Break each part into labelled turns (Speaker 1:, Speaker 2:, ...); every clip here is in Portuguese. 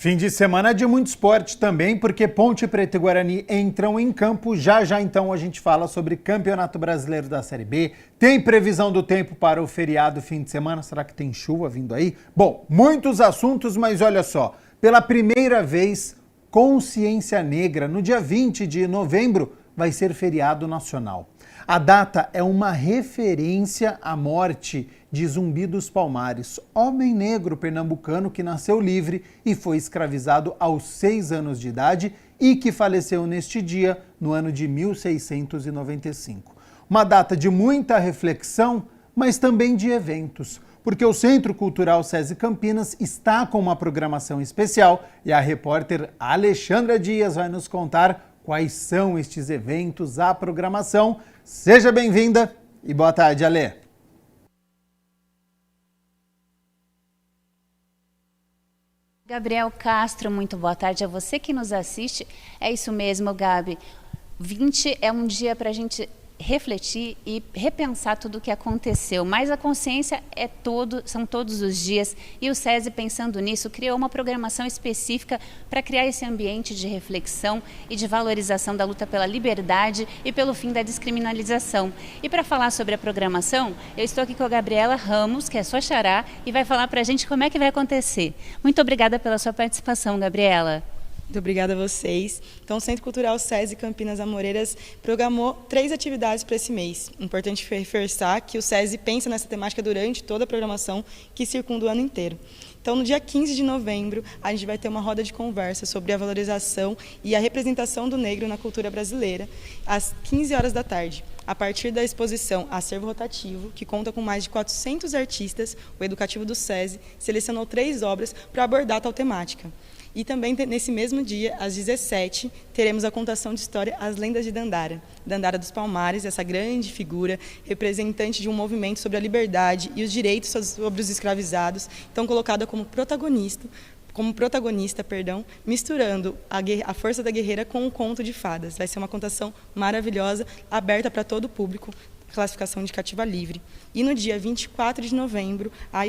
Speaker 1: Fim de semana de muito esporte também, porque Ponte Preta e Guarani entram em campo. Já já então a gente fala sobre Campeonato Brasileiro da Série B. Tem previsão do tempo para o feriado fim de semana? Será que tem chuva vindo aí? Bom, muitos assuntos, mas olha só. Pela primeira vez, Consciência Negra, no dia 20 de novembro, vai ser feriado nacional. A data é uma referência à morte de Zumbi dos Palmares, homem negro pernambucano que nasceu livre e foi escravizado aos 6 anos de idade e que faleceu neste dia, no ano de 1695. Uma data de muita reflexão, mas também de eventos, porque o Centro Cultural SESI Campinas está com uma programação especial e a repórter Alexandra Dias vai nos contar quais são estes eventos, a programação. Seja bem-vinda e boa tarde, Alê.
Speaker 2: Gabriel Castro, muito boa tarde a você que nos assiste. É isso mesmo, Gabi. 20 é um dia para a gente refletir e repensar tudo o que aconteceu, mas a consciência são todos os dias, e o SESI, pensando nisso, criou uma programação específica para criar esse ambiente de reflexão e de valorização da luta pela liberdade e pelo fim da descriminalização. E para falar sobre a programação, eu estou aqui com a Gabriela Ramos, que é sua xará, e vai falar para a gente como é que vai acontecer. Muito obrigada pela sua participação, Gabriela.
Speaker 3: Muito obrigada a vocês. Então, o Centro Cultural SESI Campinas Amoreiras programou 3 atividades para esse mês. Importante reforçar que o SESI pensa nessa temática durante toda a programação que circunda o ano inteiro. Então, no dia 15 de novembro, a gente vai ter uma roda de conversa sobre a valorização e a representação do negro na cultura brasileira, às 15 horas da tarde. A partir da exposição Acervo Rotativo, que conta com mais de 400 artistas, o Educativo do SESI selecionou 3 obras para abordar tal temática. E também, nesse mesmo dia, às 17h, teremos a contação de história As Lendas de Dandara. Dandara dos Palmares, essa grande figura, representante de um movimento sobre a liberdade e os direitos sobre os escravizados, então colocada como protagonista, misturando a força da guerreira com um conto de fadas. Vai ser uma contação maravilhosa, aberta para todo o público, classificação indicativa livre. E no dia 24 de novembro, a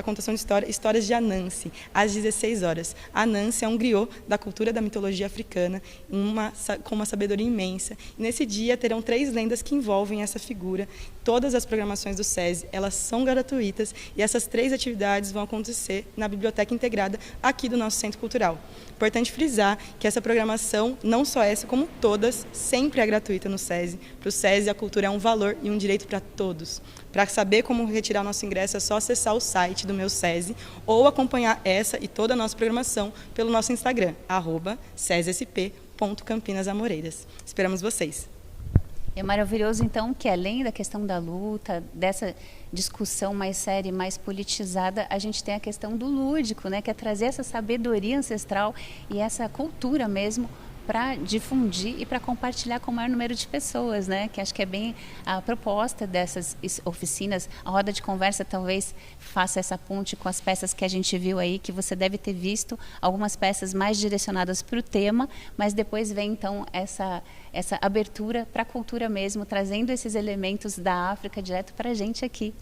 Speaker 3: contação de história, Histórias de Anansi, às 16 horas. Anansi é um griot da cultura da mitologia africana, com uma sabedoria imensa. E nesse dia terão 3 lendas que envolvem essa figura. Todas as programações do SESI, elas são gratuitas, e essas 3 atividades vão acontecer na Biblioteca Integrada aqui do nosso Centro Cultural. Importante frisar que essa programação, não só essa, como todas, sempre é gratuita no SESI. Para o SESI, a cultura é um valor e um direito para todos. Para saber como retirar o nosso ingresso, é só acessar o site do meu SESI ou acompanhar essa e toda a nossa programação pelo nosso Instagram, @sesisp.campinasamoreiras. Esperamos vocês.
Speaker 2: É maravilhoso, então, que além da questão da luta, dessa discussão mais séria e mais politizada, a gente tem a questão do lúdico, né, que é trazer essa sabedoria ancestral e essa cultura mesmo para difundir e para compartilhar com o maior número de pessoas, né? Que acho que é bem a proposta dessas oficinas. A roda de conversa talvez faça essa ponte com as peças que a gente viu aí, que você deve ter visto, algumas peças mais direcionadas para o tema, mas depois vem então essa abertura para a cultura mesmo, trazendo esses elementos da África direto para a gente aqui.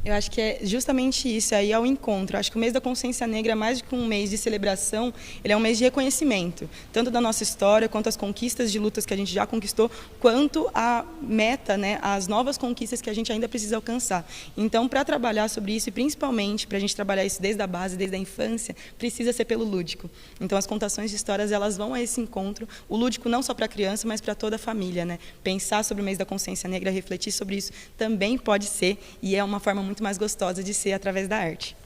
Speaker 3: Eu acho que é justamente isso aí, é o encontro. Eu acho que o mês da consciência negra, mais do que um mês de celebração, ele é um mês de reconhecimento, tanto da nossa história, quanto as conquistas de lutas que a gente já conquistou, quanto a meta, né, as novas conquistas que a gente ainda precisa alcançar. Então, para trabalhar sobre isso, e principalmente para a gente trabalhar isso desde a base, desde a infância, precisa ser pelo lúdico. Então, as contações de histórias, elas vão a esse encontro, o lúdico não só para a criança, mas para toda a família, né? Pensar sobre o mês da consciência negra, refletir sobre isso, também pode ser, e é uma forma muito mais gostosa de ser através da arte.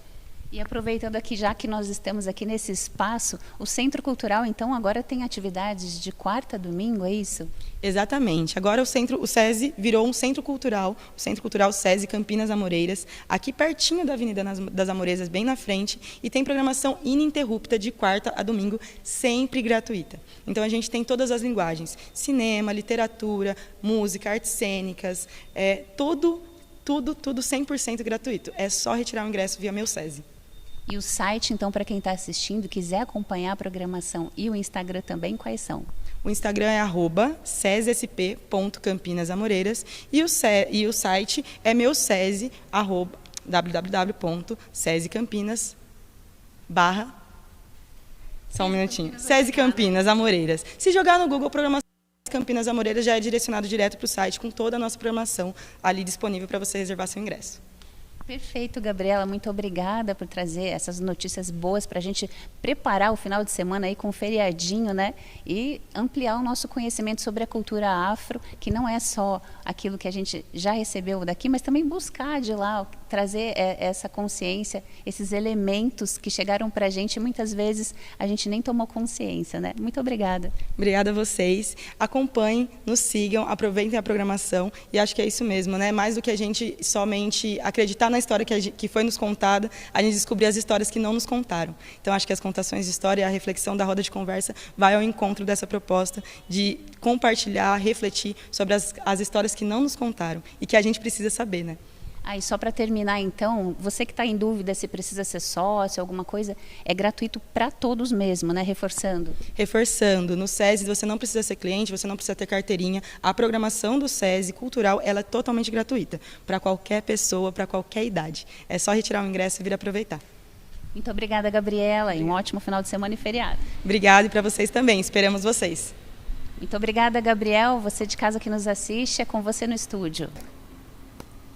Speaker 2: E aproveitando aqui, já que nós estamos aqui nesse espaço, o Centro Cultural, então, agora tem atividades de quarta a domingo, é isso?
Speaker 3: Exatamente. Agora o SESI virou um centro cultural, o Centro Cultural SESI Campinas Amoreiras, aqui pertinho da Avenida das Amoreiras, bem na frente, e tem programação ininterrupta de quarta a domingo, sempre gratuita. Então a gente tem todas as linguagens, cinema, literatura, música, artes cênicas, tudo 100% gratuito. É só retirar o ingresso via meu SESI.
Speaker 2: E o site, então, para quem está assistindo, quiser acompanhar a programação, e o Instagram também, quais são?
Speaker 3: O Instagram é @sesisp.campinasamoreiras e o site é meu SESI, www.sesicampinas.com Só um minutinho. SESI Campinas, Amoreiras. Se jogar no Google programação Campinas Amoreiras, já é direcionado direto para o site com toda a nossa programação ali disponível para você reservar seu ingresso.
Speaker 2: Perfeito, Gabriela. Muito obrigada por trazer essas notícias boas para a gente preparar o final de semana aí com um feriadinho, né? E ampliar o nosso conhecimento sobre a cultura afro, que não é só aquilo que a gente já recebeu daqui, mas também buscar de lá, trazer essa consciência, esses elementos que chegaram para a gente e muitas vezes a gente nem tomou consciência, né? Muito obrigada.
Speaker 3: Obrigada a vocês. Acompanhem, nos sigam, aproveitem a programação e acho que é isso mesmo, né? Mais do que a gente somente acreditar na história que foi nos contada, a gente descobrir as histórias que não nos contaram. Então, acho que as contações de história e a reflexão da roda de conversa vai ao encontro dessa proposta de compartilhar, refletir sobre as histórias que não nos contaram e que a gente precisa saber, né?
Speaker 2: E só para terminar, então, você que está em dúvida se precisa ser sócio, alguma coisa, é gratuito para todos mesmo, né? Reforçando.
Speaker 3: Reforçando, no SESI você não precisa ser cliente, você não precisa ter carteirinha. A programação do SESI cultural, ela é totalmente gratuita, para qualquer pessoa, para qualquer idade. É só retirar o ingresso e vir aproveitar.
Speaker 2: Muito obrigada, Gabriela, e um ótimo final de semana e feriado.
Speaker 3: Obrigada e para vocês também, esperamos vocês.
Speaker 2: Muito obrigada, Gabriel, você de casa que nos assiste, é com você no estúdio.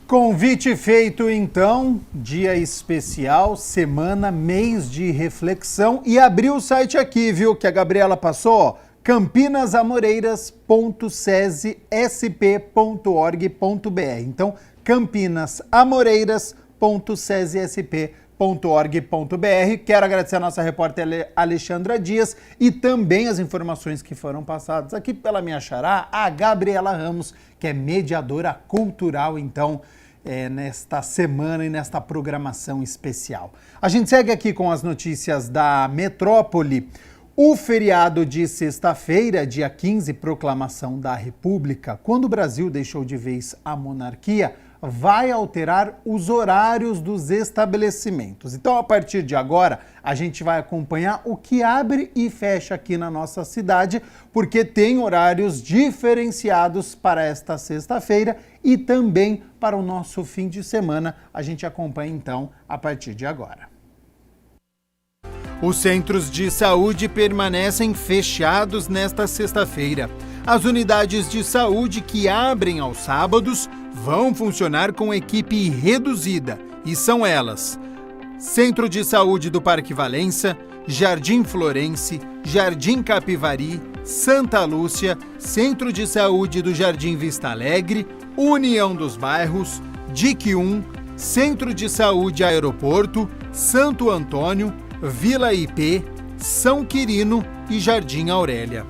Speaker 1: Convite feito, então, dia especial, semana, mês de reflexão. E abriu o site aqui, viu, que a Gabriela passou, ó, campinasamoreiras.sesesp.org.br. Então, campinasamoreiras.sesesp.org.br. Quero agradecer a nossa repórter Alexandra Dias e também as informações que foram passadas aqui pela minha xará, a Gabriela Ramos, que é mediadora cultural, então, nesta semana e nesta programação especial. A gente segue aqui com as notícias da metrópole. O feriado de sexta-feira, dia 15, proclamação da República, quando o Brasil deixou de vez a monarquia, vai alterar os horários dos estabelecimentos. Então, a partir de agora, a gente vai acompanhar o que abre e fecha aqui na nossa cidade, porque tem horários diferenciados para esta sexta-feira e também para o nosso fim de semana. A gente acompanha, então, a partir de agora. Os centros de saúde permanecem fechados nesta sexta-feira. As unidades de saúde que abrem aos sábados vão funcionar com equipe reduzida e são elas: Centro de Saúde do Parque Valença, Jardim Florense, Jardim Capivari, Santa Lúcia, Centro de Saúde do Jardim Vista Alegre, União dos Bairros, DIC 1, Centro de Saúde Aeroporto, Santo Antônio, Vila IP, São Quirino e Jardim Aurélia.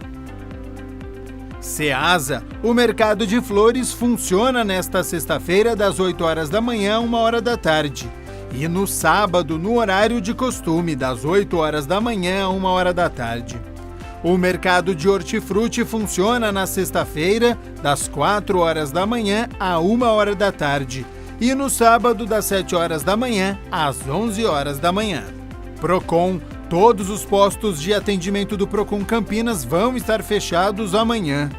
Speaker 1: Ceasa, o mercado de flores funciona nesta sexta-feira das 8 horas da manhã a 1 hora da tarde. E no sábado, no horário de costume, das 8 horas da manhã a 1 hora da tarde. O mercado de hortifruti funciona na sexta-feira, das 4 horas da manhã a 1 hora da tarde. E no sábado, das 7 horas da manhã às 11 horas da manhã. Procon. Todos os postos de atendimento do Procon Campinas vão estar fechados amanhã.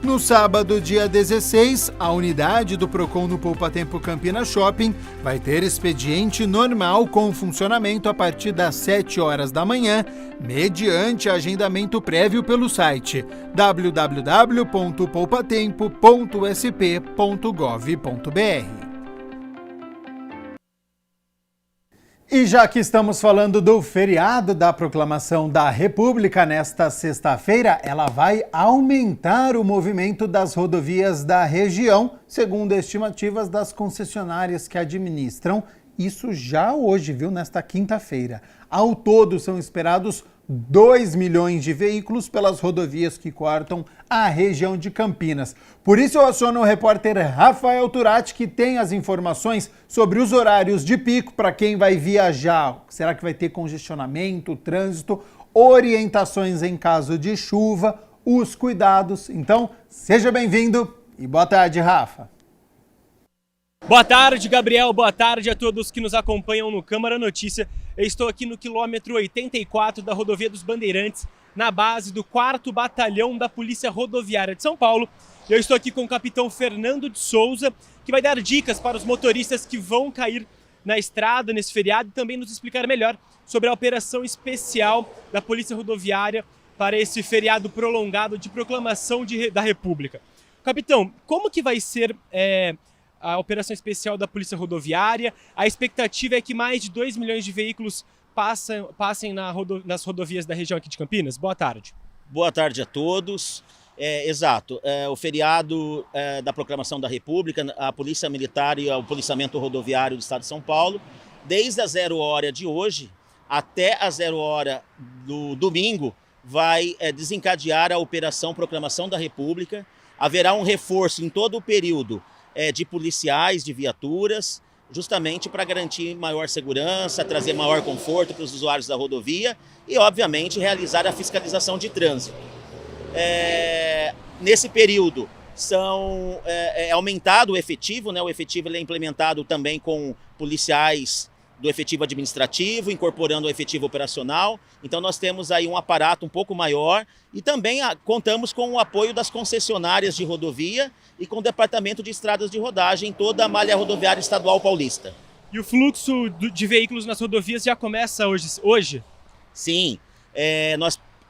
Speaker 1: No sábado, dia 16, a unidade do Procon no Poupa Tempo Campinas Shopping vai ter expediente normal com funcionamento a partir das 7 horas da manhã, mediante agendamento prévio pelo site www.poupatempo.sp.gov.br. E já que estamos falando do feriado da proclamação da República nesta sexta-feira, ela vai aumentar o movimento das rodovias da região, segundo estimativas das concessionárias que administram. Isso já hoje, viu, nesta quinta-feira. Ao todo, são esperados 2 milhões de veículos pelas rodovias que cortam a região de Campinas. Por isso eu aciono o repórter Rafael Turati, que tem as informações sobre os horários de pico para quem vai viajar. Será que vai ter congestionamento, trânsito, orientações em caso de chuva, os cuidados. Então, seja bem-vindo e boa tarde, Rafa.
Speaker 4: Boa tarde, Gabriel. Boa tarde a todos que nos acompanham no Câmara Notícia. Eu estou aqui no quilômetro 84 da Rodovia dos Bandeirantes, na base do 4º Batalhão da Polícia Rodoviária de São Paulo. Eu estou aqui com o capitão Fernando de Souza, que vai dar dicas para os motoristas que vão cair na estrada nesse feriado e também nos explicar melhor sobre a operação especial da Polícia Rodoviária para esse feriado prolongado de proclamação da República. Capitão, como que vai ser a operação especial da Polícia Rodoviária? A expectativa é que mais de 2 milhões de veículos passem nas rodovias da região aqui de Campinas? Boa tarde.
Speaker 5: Boa tarde a todos. Exato, o feriado da Proclamação da República, a Polícia Militar e o Policiamento Rodoviário do Estado de São Paulo, desde a 0 hora de hoje até a 0 hora do domingo, vai desencadear a Operação Proclamação da República. Haverá um reforço em todo o período de policiais, de viaturas, justamente para garantir maior segurança, trazer maior conforto para os usuários da rodovia e, obviamente, realizar a fiscalização de trânsito. Nesse período é aumentado o efetivo, né? O efetivo ele é implementado também com policiais do efetivo administrativo, incorporando o efetivo operacional. Então nós temos aí um aparato um pouco maior e também contamos com o apoio das concessionárias de rodovia e com o Departamento de Estradas de Rodagem em toda a malha rodoviária estadual paulista.
Speaker 4: E o fluxo de veículos nas rodovias já começa hoje?
Speaker 5: Sim,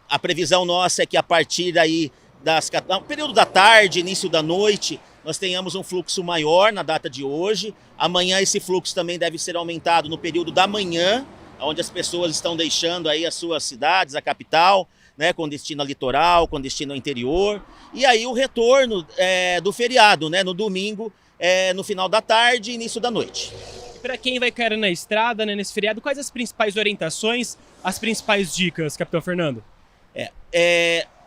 Speaker 5: a previsão nossa é que a partir aí no período da tarde, início da noite, nós tenhamos um fluxo maior na data de hoje. Amanhã esse fluxo também deve ser aumentado no período da manhã, onde as pessoas estão deixando aí as suas cidades, a capital, né, com destino ao litoral, com destino ao interior. E aí o retorno do feriado, né, no domingo, no final da tarde e início da noite.
Speaker 4: E para quem vai cair na estrada, né, nesse feriado, quais as principais orientações, as principais dicas, Capitão Fernando?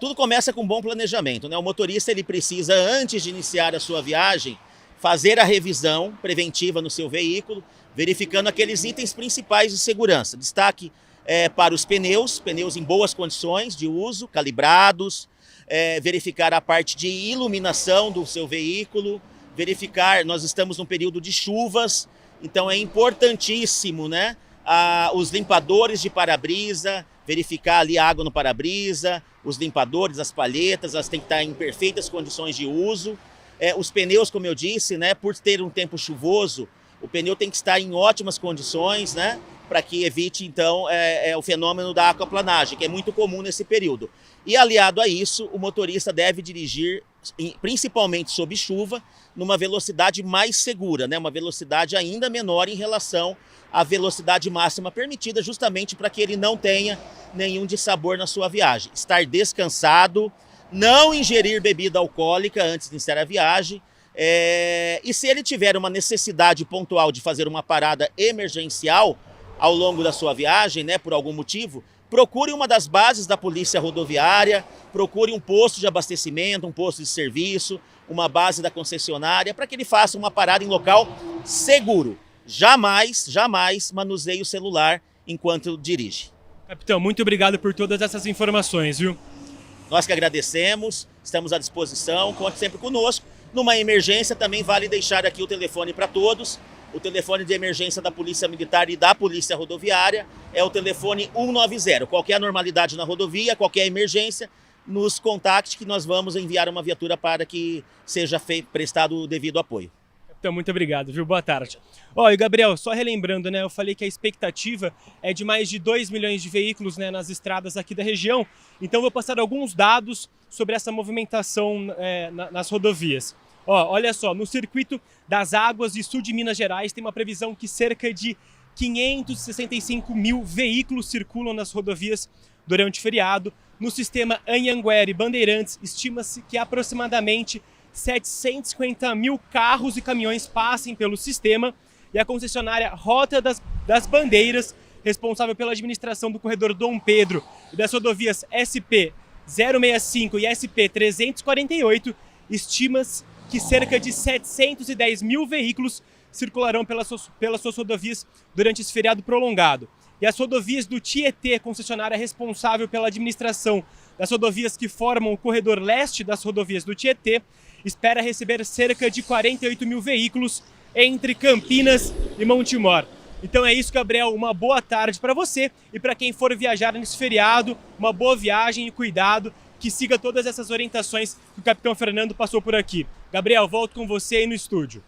Speaker 5: Tudo começa com um bom planejamento, né? O motorista ele precisa, antes de iniciar a sua viagem, fazer a revisão preventiva no seu veículo, verificando aqueles itens principais de segurança. Destaque para os pneus em boas condições de uso, calibrados, verificar a parte de iluminação do seu veículo, nós estamos num período de chuvas, então é importantíssimo, né? Os limpadores de para-brisa, verificar ali a água no para-brisa, os limpadores, as palhetas, elas têm que estar em perfeitas condições de uso. Os pneus, como eu disse, né, por ter um tempo chuvoso, o pneu tem que estar em ótimas condições, né, para que evite, então, o fenômeno da aquaplanagem, que é muito comum nesse período. E, aliado a isso, o motorista deve dirigir, principalmente sob chuva, numa velocidade mais segura, né, uma velocidade ainda menor em relação à velocidade máxima permitida, justamente para que ele não tenha nenhum dissabor na sua viagem. Estar descansado, não ingerir bebida alcoólica antes de iniciar a viagem, e se ele tiver uma necessidade pontual de fazer uma parada emergencial ao longo da sua viagem, né, por algum motivo, procure uma das bases da Polícia Rodoviária, procure um posto de abastecimento, um posto de serviço, uma base da concessionária, para que ele faça uma parada em local seguro. Jamais manuseie o celular enquanto dirige.
Speaker 4: Capitão, muito obrigado por todas essas informações, viu?
Speaker 5: Nós que agradecemos, estamos à disposição, conte sempre conosco. Numa emergência também vale deixar aqui o telefone para todos. O telefone de emergência da Polícia Militar e da Polícia Rodoviária é o telefone 190. Qualquer anormalidade na rodovia, qualquer emergência, nos contacte que nós vamos enviar uma viatura para que seja prestado o devido apoio.
Speaker 4: Então, muito obrigado, viu? Boa tarde. E Gabriel, só relembrando, né? Eu falei que a expectativa é de mais de 2 milhões de veículos, né, nas estradas aqui da região. Então, vou passar alguns dados sobre essa movimentação nas rodovias. Olha só, no circuito das águas de sul de Minas Gerais tem uma previsão que cerca de 565 mil veículos circulam nas rodovias durante o feriado. No sistema Anhanguera e Bandeirantes, estima-se que aproximadamente 750 mil carros e caminhões passem pelo sistema, e a concessionária Rota das Bandeiras, responsável pela administração do corredor Dom Pedro e das rodovias SP 065 e SP 348, estima-se que cerca de 710 mil veículos circularão pelas suas rodovias durante esse feriado prolongado. E as rodovias do Tietê, concessionária responsável pela administração das rodovias que formam o corredor leste das rodovias do Tietê, espera receber cerca de 48 mil veículos entre Campinas e Montemor. Então é isso, Gabriel. Uma boa tarde para você e para quem for viajar nesse feriado, uma boa viagem e cuidado, que siga todas essas orientações que o Capitão Fernando passou por aqui. Gabriel, volto com você aí no estúdio.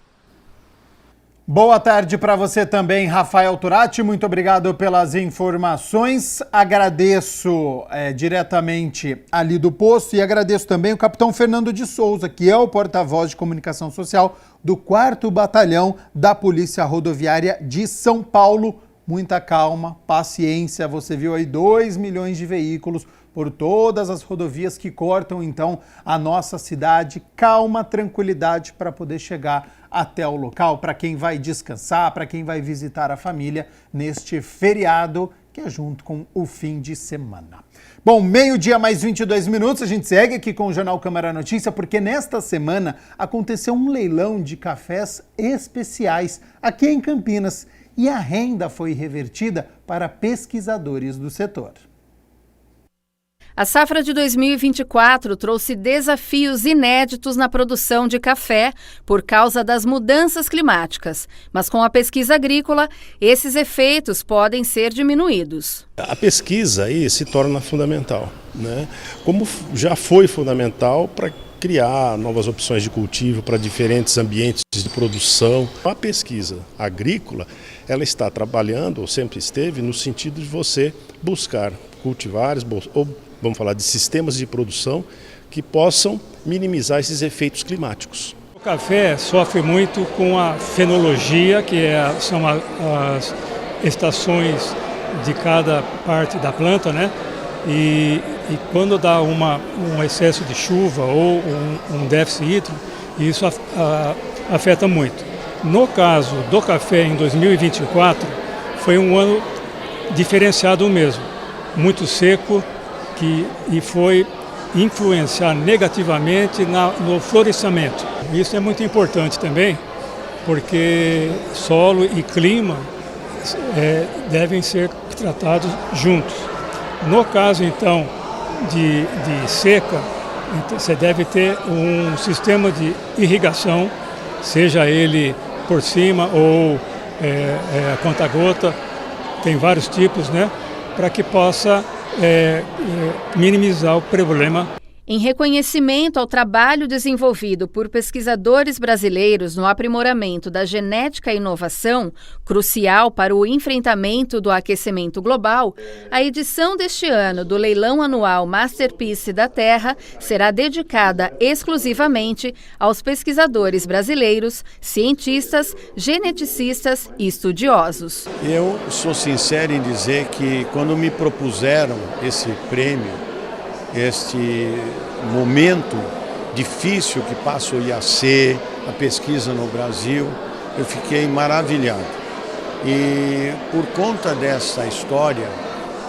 Speaker 1: Boa tarde para você também, Rafael Turati. Muito obrigado pelas informações. Agradeço diretamente ali do posto e agradeço também o capitão Fernando de Souza, que é o porta-voz de comunicação social do 4º Batalhão da Polícia Rodoviária de São Paulo. Muita calma, paciência. Você viu aí 2 milhões de veículos por todas as rodovias que cortam, então, a nossa cidade. Calma, tranquilidade para poder chegar até o local, para quem vai descansar, para quem vai visitar a família neste feriado, que é junto com o fim de semana. Bom, 12:00 mais 22 minutos, a gente segue aqui com o Jornal Câmara Notícia, porque nesta semana aconteceu um leilão de cafés especiais aqui em Campinas e a renda foi revertida para pesquisadores do setor.
Speaker 6: A safra de 2024 trouxe desafios inéditos na produção de café por causa das mudanças climáticas. Mas com a pesquisa agrícola, esses efeitos podem ser diminuídos.
Speaker 7: A pesquisa aí se torna fundamental, né? Como já foi fundamental para criar novas opções de cultivo para diferentes ambientes de produção. A pesquisa agrícola, ela está trabalhando, ou sempre esteve, no sentido de você buscar cultivares, ou vamos falar de sistemas de produção que possam minimizar esses efeitos climáticos.
Speaker 8: O café sofre muito com a fenologia, que são as estações de cada parte da planta, né? E quando dá um excesso de chuva ou um déficit hídrico, isso afeta muito. No caso do café em 2024, foi um ano diferenciado mesmo, muito seco, e foi influenciar negativamente no florescimento. Isso é muito importante também, porque solo e clima devem ser tratados juntos. No caso, então, de seca, você deve ter um sistema de irrigação, seja ele por cima ou a conta-gota, tem vários tipos, né, para que possa minimizar o problema.
Speaker 6: Em reconhecimento ao trabalho desenvolvido por pesquisadores brasileiros no aprimoramento da genética e inovação, crucial para o enfrentamento do aquecimento global, a edição deste ano do leilão anual Masterpiece da Terra será dedicada exclusivamente aos pesquisadores brasileiros, cientistas, geneticistas e estudiosos.
Speaker 9: Eu sou sincero em dizer que quando me propuseram esse prêmio, este momento difícil que passa o IAC, a pesquisa no Brasil, eu fiquei maravilhado. E por conta dessa história,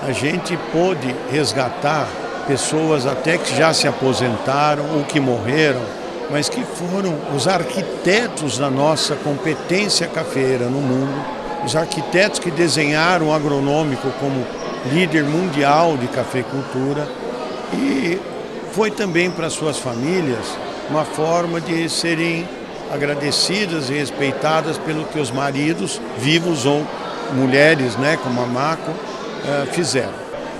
Speaker 9: a gente pôde resgatar pessoas até que já se aposentaram ou que morreram, mas que foram os arquitetos da nossa competência cafeeira no mundo, os arquitetos que desenharam o agronômico como líder mundial de cafeicultura. E foi também para suas famílias uma forma de serem agradecidas e respeitadas pelo que os maridos, vivos ou mulheres, né, como a Maco, fizeram.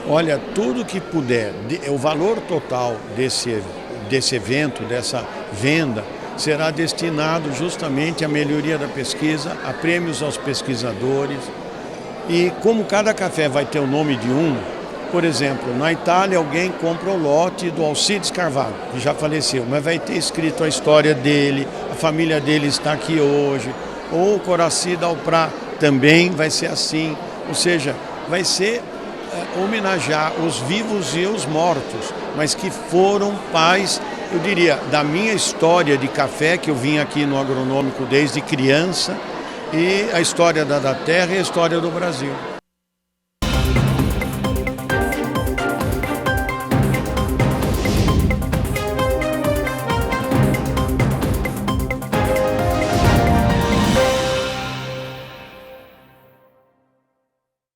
Speaker 9: Olha, tudo que puder, o valor total desse evento, dessa venda, será destinado justamente à melhoria da pesquisa, a prêmios aos pesquisadores. E como cada café vai ter o nome de um, por exemplo, na Itália alguém compra o lote do Alcides Carvalho, que já faleceu, mas vai ter escrito a história dele, a família dele está aqui hoje, ou o Coraci Dalprá também vai ser assim, ou seja, vai ser homenagear os vivos e os mortos, mas que foram pais, eu diria, da minha história de café, que eu vim aqui no agronômico desde criança, e a história da terra e a história do Brasil.